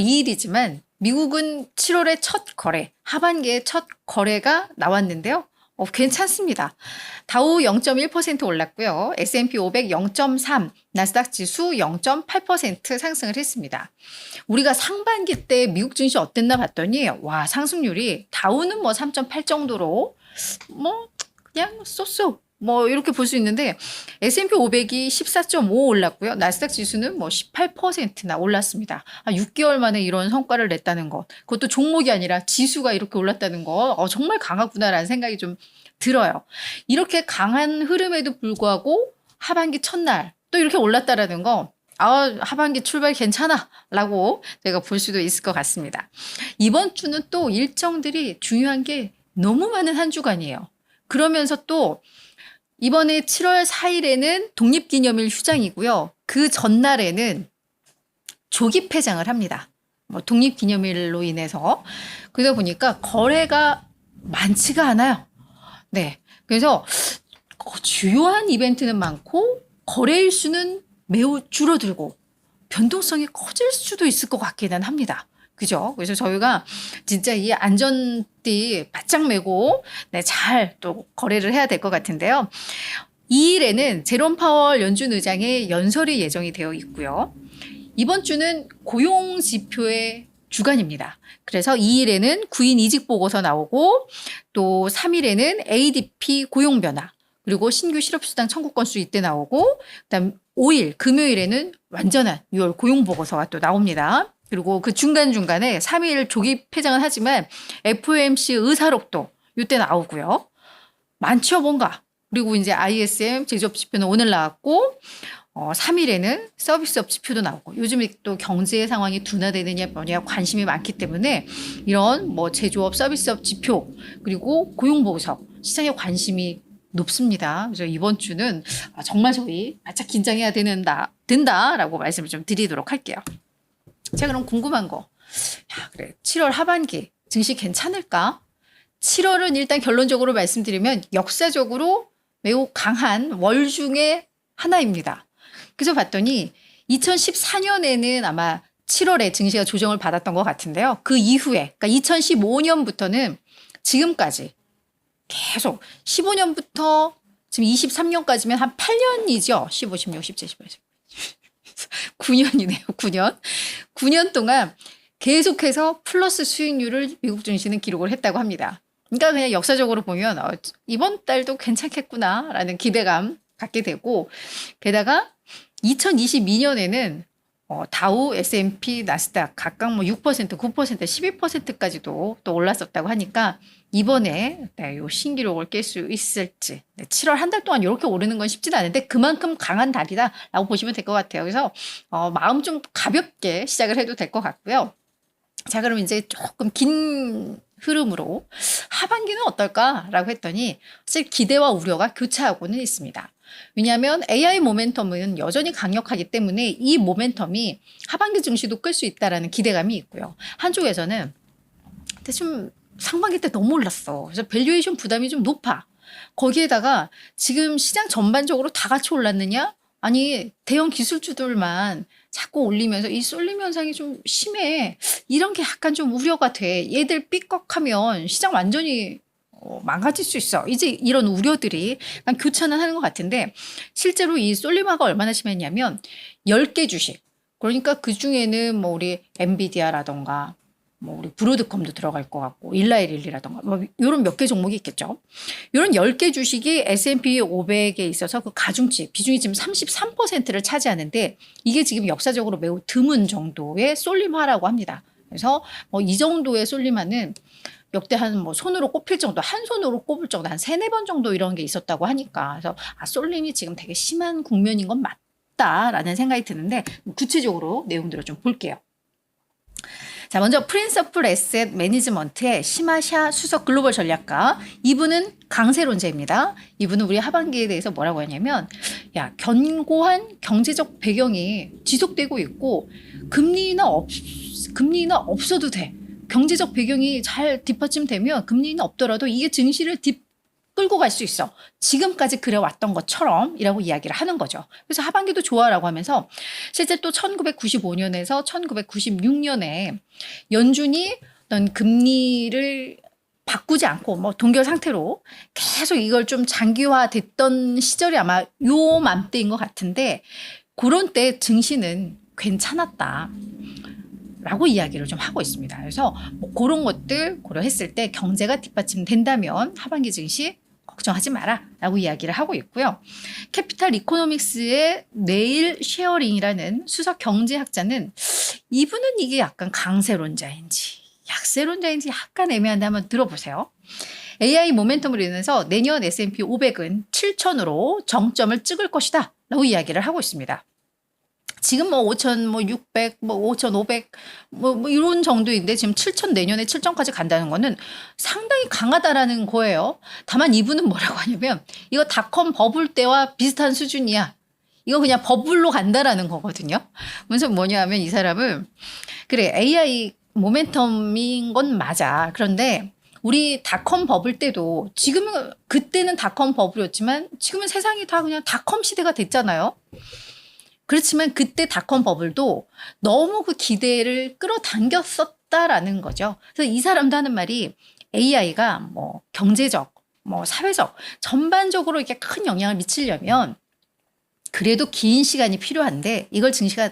2일이지만 미국은 7월의 첫 거래, 하반기의 첫 거래가 나왔는데요. 괜찮습니다. 다우 0.1% 올랐고요. S&P 500 0.3, 나스닥 지수 0.8% 상승을 했습니다. 우리가 상반기 때 미국 증시 어땠나 봤더니 와, 상승률이 다우는 뭐 3.8 정도로 뭐 그냥 쏘쏘 뭐 이렇게 볼 수 있는데 S&P 500이 14.5 올랐고요. 나스닥 지수는 뭐 18%나 올랐습니다. 6개월 만에 이런 성과를 냈다는 것. 그것도 종목이 아니라 지수가 이렇게 올랐다는 거. 정말 강하구나라는 생각이 좀 들어요. 이렇게 강한 흐름에도 불구하고 하반기 첫날 또 이렇게 올랐다라는 거. 하반기 출발 괜찮아 라고 제가 볼 수도 있을 것 같습니다. 이번 주는 또 일정들이 중요한 게 너무 많은 한 주간이에요. 그러면서 또 이번에 7월 4일에는 독립기념일 휴장이고요. 그 전날에는 조기 폐장을 합니다. 독립기념일로 인해서. 그러다 보니까 거래가 많지가 않아요. 네. 그래서 주요한 이벤트는 많고 거래 일수는 매우 줄어들고 변동성이 커질 수도 있을 것 같기는 합니다. 그죠? 그래서 저희가 진짜 이 안전띠 바짝 메고 잘 또 거래를 해야 될 것 같은데요. 2일에는 제롬 파월 연준 의장의 연설이 예정이 되어 있고요. 이번 주는 고용 지표의 주간입니다. 그래서 2일에는 구인 이직 보고서 나오고 또 3일에는 ADP 고용 변화 그리고 신규 실업수당 청구 건수 이때 나오고 그다음 5일 금요일에는 완전한 6월 고용 보고서가 또 나옵니다. 그리고 그 중간중간에 3일 조기 폐장은 하지만 FOMC 의사록도 이때 나오고요. 많죠, 뭔가. 그리고 이제 ISM 제조업 지표는 오늘 나왔고 3일에는 서비스업 지표도 나오고 요즘에 또 경제 상황이 둔화되느냐 뭐냐 관심이 많기 때문에 이런 뭐 제조업 서비스업 지표 그리고 고용 보고서 시장에 관심이 높습니다. 그래서 이번 주는 정말 저희 바짝 긴장해야 된다라고 말씀을 좀 드리도록 할게요. 제가 그럼 궁금한 거. 그래. 7월 하반기 증시 괜찮을까? 7월은 일단 결론적으로 말씀드리면 역사적으로 매우 강한 월 중에 하나입니다. 그래서 봤더니 2014년에는 아마 7월에 증시가 조정을 받았던 것 같은데요. 그 이후에, 그러니까 2015년부터는 지금까지 계속 15년부터 지금 23년까지면 한 8년이죠. 15, 16, 17, 18, 9년이네요. 9년. 9년 동안 계속해서 플러스 수익률을 미국 증시는 기록을 했다고 합니다. 그러니까 그냥 역사적으로 보면 이번 달도 괜찮겠구나라는 기대감 갖게 되고 게다가 2022년에는 다우, S&P, 나스닥 각각 뭐 6%, 9%, 12%까지도 또 올랐었다고 하니까 이번에 요 신기록을 깰 수 있을지 7월 한 달 동안 이렇게 오르는 건 쉽지는 않은데 그만큼 강한 달이다라고 보시면 될 것 같아요. 그래서 마음 좀 가볍게 시작을 해도 될 것 같고요. 자, 그럼 이제 조금 긴 흐름으로 하반기는 어떨까라고 했더니 사실 기대와 우려가 교차하고는 있습니다. 왜냐하면 AI 모멘텀은 여전히 강력하기 때문에 이 모멘텀이 하반기 증시도 끌 수 있다라는 기대감이 있고요. 한쪽에서는 좀 상반기 때 너무 올랐어. 그래서 밸류에이션 부담이 좀 높아. 거기에다가 지금 시장 전반적으로 다 같이 올랐느냐? 아니 대형 기술주들만 자꾸 올리면서 이 쏠림 현상이 좀 심해. 이런 게 약간 좀 우려가 돼. 얘들 삐걱하면 시장 완전히 망가질 수 있어. 이제 이런 우려들이 약간 교차는 하는 것 같은데 실제로 이 쏠림화가 얼마나 심했냐면 10개 주식. 그러니까 그 중에는 뭐 우리 엔비디아라던가 뭐 우리 브로드컴도 들어갈 것 같고 일라이릴리라던가 뭐 이런 몇 개 종목이 있겠죠. 이런 10개 주식이 S&P 500에 있어서 그 가중치 비중이 지금 33%를 차지하는데 이게 지금 역사적으로 매우 드문 정도의 쏠림화라고 합니다. 그래서 뭐 이 정도의 쏠림화는 역대 한 뭐 손으로 꼽힐 정도, 한 손으로 꼽을 정도, 한 3-4번 정도 이런 게 있었다고 하니까 그래서 쏠림이 지금 되게 심한 국면인 건 맞다라는 생각이 드는데 구체적으로 내용들을 좀 볼게요. 자, 먼저 프린서플 에셋 매니지먼트의 시마샤 수석 글로벌 전략가. 이분은 강세론자입니다. 이분은 우리 하반기에 대해서 뭐라고 하냐면 견고한 경제적 배경이 지속되고 있고 금리나 없어도 돼. 경제적 배경이 잘 뒷받침되면 금리는 없더라도 이게 증시를 끌 끌고 갈 수 있어. 지금까지 그래왔던 것처럼 이라고 이야기를 하는 거죠. 그래서 하반기도 좋아라고 하면서 실제 또 1995년에서 1996년에 연준이 어떤 금리를 바꾸지 않고 뭐 동결 상태로 계속 이걸 좀 장기화 됐던 시절이 아마 요맘때인 것 같은데 그런 때 증시는 괜찮았다. 라고 이야기를 좀 하고 있습니다. 그래서 뭐 그런 것들 고려했을 때 경제가 뒷받침된다면 하반기 증시 걱정하지 마라 라고 이야기를 하고 있고요. 캐피탈 이코노믹스의 네일 쉐어링이라는 수석 경제학자는 이분은 이게 약간 강세론자인지 약세론자인지 약간 애매한데 한번 들어보세요. AI 모멘텀으로 인해서 내년 S&P 500은 7,000으로 정점을 찍을 것이다 라고 이야기를 하고 있습니다. 지금 뭐 5,000, 뭐 600, 뭐 5,500, 뭐 이런 정도인데 지금 7,000 내년에 7,000까지 간다는 거는 상당히 강하다라는 거예요. 다만 이분은 뭐라고 하냐면 이거 닷컴 버블 때와 비슷한 수준이야. 이거 그냥 버블로 간다라는 거거든요. 그래서 뭐냐면 이 사람은 그래 AI 모멘텀인 건 맞아. 그런데 우리 닷컴 버블 때도 지금은 그때는 닷컴 버블이었지만 지금은 세상이 다 그냥 닷컴 시대가 됐잖아요. 그렇지만 그때 닷컴 버블도 너무 그 기대를 끌어당겼었다라는 거죠. 그래서 이 사람도 하는 말이 AI가 뭐 경제적, 뭐 사회적, 전반적으로 이렇게 큰 영향을 미치려면 그래도 긴 시간이 필요한데 이걸 증시가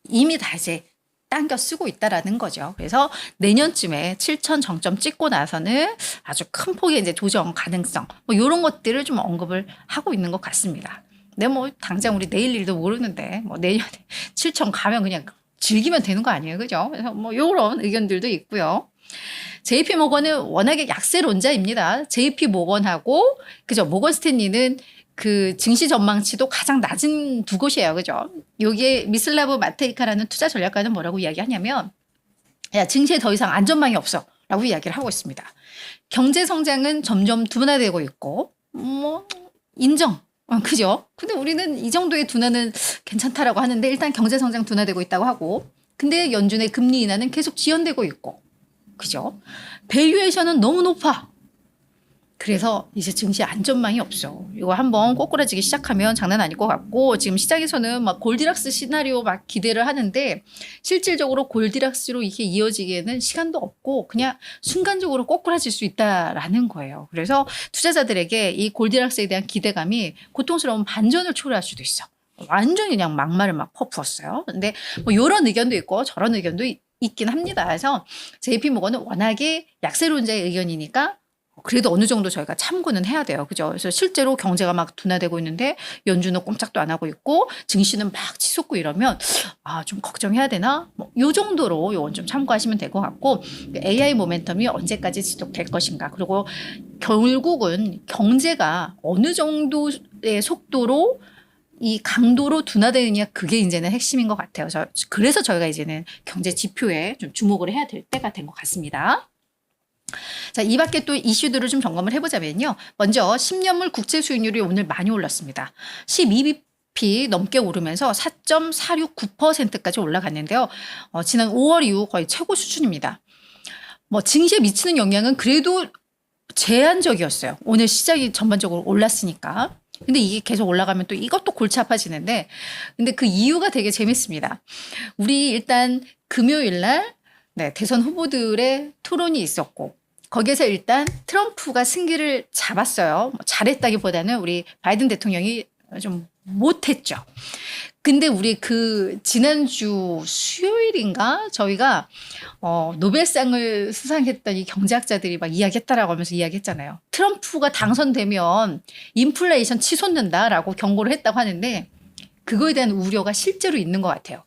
이미 다 이제 당겨 쓰고 있다라는 거죠. 그래서 내년쯤에 7,000 정점 찍고 나서는 아주 큰 폭의 이제 조정 가능성, 뭐 이런 것들을 좀 언급을 하고 있는 것 같습니다. 근데 뭐 당장 우리 내일 일도 모르는데 뭐 내년에 7,000 가면 그냥 즐기면 되는 거 아니에요, 그죠? 그래서 뭐 이런 의견들도 있고요. JP 모건은 워낙에 약세론자입니다. JP 모건하고 그죠? 모건 스탠리는 그 증시 전망치도 가장 낮은 두 곳이에요, 그죠? 여기에 미슬라브 마테이카라는 투자 전략가는 뭐라고 이야기하냐면, 야 증시에 더 이상 안전망이 없어라고 이야기를 하고 있습니다. 경제 성장은 점점 둔화되고 있고, 뭐 인정. 그죠? 근데 우리는 이 정도의 둔화는 괜찮다라고 하는데 일단 경제 성장 둔화되고 있다고 하고 근데 연준의 금리 인하는 계속 지연되고 있고 그죠? 밸류에이션은 너무 높아. 그래서 이제 증시 안전망이 없어. 이거 한번 꼬꾸라지기 시작하면 장난 아닐 것 같고 지금 시장에서는 막 골디락스 시나리오 막 기대를 하는데 실질적으로 골디락스로 이게 이어지기에는 시간도 없고 그냥 순간적으로 꼬꾸라질 수 있다라는 거예요. 그래서 투자자들에게 이 골디락스에 대한 기대감이 고통스러운 반전을 초래할 수도 있어. 완전히 그냥 막말을 막 퍼부었어요. 근데 뭐 이런 의견도 있고 저런 의견도 있긴 합니다. 그래서 JP 모건은 워낙에 약세론자의 의견이니까 그래도 어느 정도 저희가 참고는 해야 돼요. 그죠? 그래서 실제로 경제가 막 둔화되고 있는데 연준은 꼼짝도 안 하고 있고 증시는 막 치솟고 이러면 아, 좀 걱정해야 되나? 뭐 요 정도로 요건 좀 참고하시면 될 것 같고 AI 모멘텀이 언제까지 지속될 것인가? 그리고 결국은 경제가 어느 정도의 속도로 이 강도로 둔화되느냐 그게 이제는 핵심인 것 같아요. 그래서 저희가 이제는 경제 지표에 좀 주목을 해야 될 때가 된 것 같습니다. 자, 이 밖에 또 이슈들을 좀 점검을 해보자면요. 먼저 10년물 국채 수익률이 오늘 많이 올랐습니다. 12bp 넘게 오르면서 4.469%까지 올라갔는데요. 지난 5월 이후 거의 최고 수준입니다. 뭐 증시에 미치는 영향은 그래도 제한적이었어요. 오늘 시장이 전반적으로 올랐으니까. 근데 이게 계속 올라가면 또 이것도 골치 아파지는데 근데 그 이유가 되게 재밌습니다. 우리 일단 금요일 날 네, 대선 후보들의 토론이 있었고 거기에서 일단 트럼프가 승기를 잡았어요. 잘했다기보다는 우리 바이든 대통령이 좀 못했죠. 근데 우리 그 지난주 수요일인가 저희가 노벨상을 수상했던 이 경제학자들이 막 이야기했다라고 하면서 이야기했잖아요. 트럼프가 당선되면 인플레이션 치솟는다라고 경고를 했다고 하는데 그거에 대한 우려가 실제로 있는 것 같아요.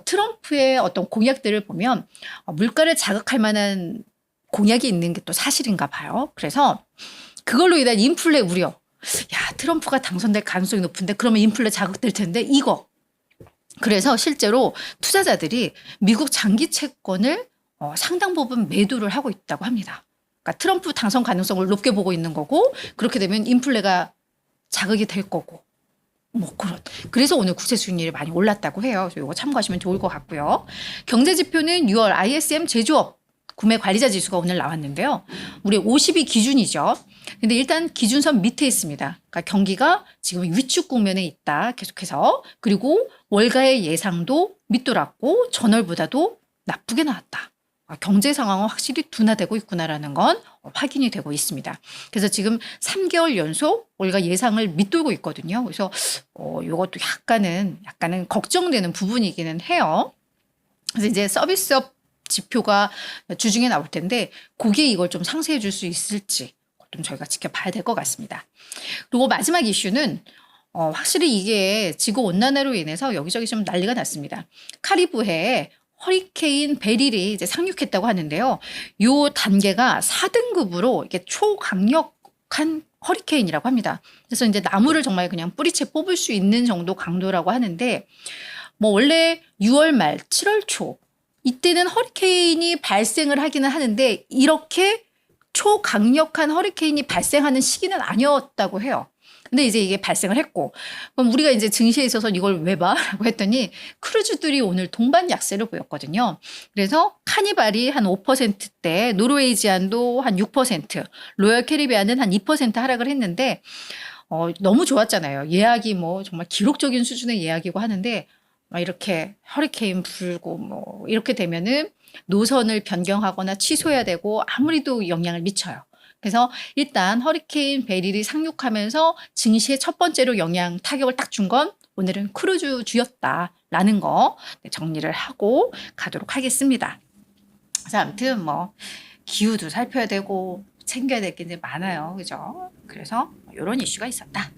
트럼프의 어떤 공약들을 보면 물가를 자극할 만한 공약이 있는 게 또 사실인가 봐요. 그래서 그걸로 인한 인플레 우려. 야, 트럼프가 당선될 가능성이 높은데 그러면 인플레 자극될 텐데 이거. 그래서 실제로 투자자들이 미국 장기 채권을 상당 부분 매도를 하고 있다고 합니다. 그러니까 트럼프 당선 가능성을 높게 보고 있는 거고 그렇게 되면 인플레가 자극이 될 거고. 뭐 그런. 그래서 오늘 국채 수익률이 많이 올랐다고 해요. 그래서 이거 참고하시면 좋을 것 같고요. 경제 지표는 6월 ISM 제조업 구매 관리자 지수가 오늘 나왔는데요. 우리 50이 기준이죠. 근데 일단 기준선 밑에 있습니다. 그러니까 경기가 지금 위축 국면에 있다. 계속해서. 그리고 월가의 예상도 밑돌았고 전월보다도 나쁘게 나왔다. 경제 상황은 확실히 둔화되고 있구나라는 건 확인이 되고 있습니다. 그래서 지금 3개월 연속 월가 예상을 밑돌고 있거든요. 그래서 이것도 약간은 걱정되는 부분이기는 해요. 그래서 이제 서비스업 지표가 주중에 나올 텐데 거기에 이걸 좀 상쇄해 줄 수 있을지 좀 저희가 지켜봐야 될 것 같습니다. 그리고 마지막 이슈는 확실히 이게 지구온난화로 인해서 여기저기 좀 난리가 났습니다. 카리브해에 허리케인 베릴이 이제 상륙했다고 하는데요. 요 단계가 4등급으로 이게 초강력한 허리케인이라고 합니다. 그래서 이제 나무를 정말 그냥 뿌리채 뽑을 수 있는 정도 강도라고 하는데 뭐 원래 6월 말 7월 초 이때는 허리케인이 발생을 하기는 하는데 이렇게 초강력한 허리케인이 발생하는 시기는 아니었다고 해요. 근데 이제 이게 발생을 했고, 그럼 우리가 이제 증시에 있어서 이걸 왜 봐? 라고 했더니 크루즈들이 오늘 동반 약세를 보였거든요. 그래서 카니발이 한 5%대, 노르웨이지안도 한 6%, 로열 캐리비안은 한 2% 하락을 했는데, 너무 좋았잖아요. 예약이 뭐 정말 기록적인 수준의 예약이고 하는데, 막 이렇게 허리케인 불고 뭐 이렇게 되면은 노선을 변경하거나 취소해야 되고 아무리도 영향을 미쳐요. 그래서 일단 허리케인 베릴이 상륙하면서 증시에 첫 번째로 타격을 딱 준 건 오늘은 크루즈주였다라는 거 정리를 하고 가도록 하겠습니다. 그래서 아무튼 뭐 기후도 살펴야 되고 챙겨야 될 게 이제 많아요. 그죠? 그래서 이런 이슈가 있었다.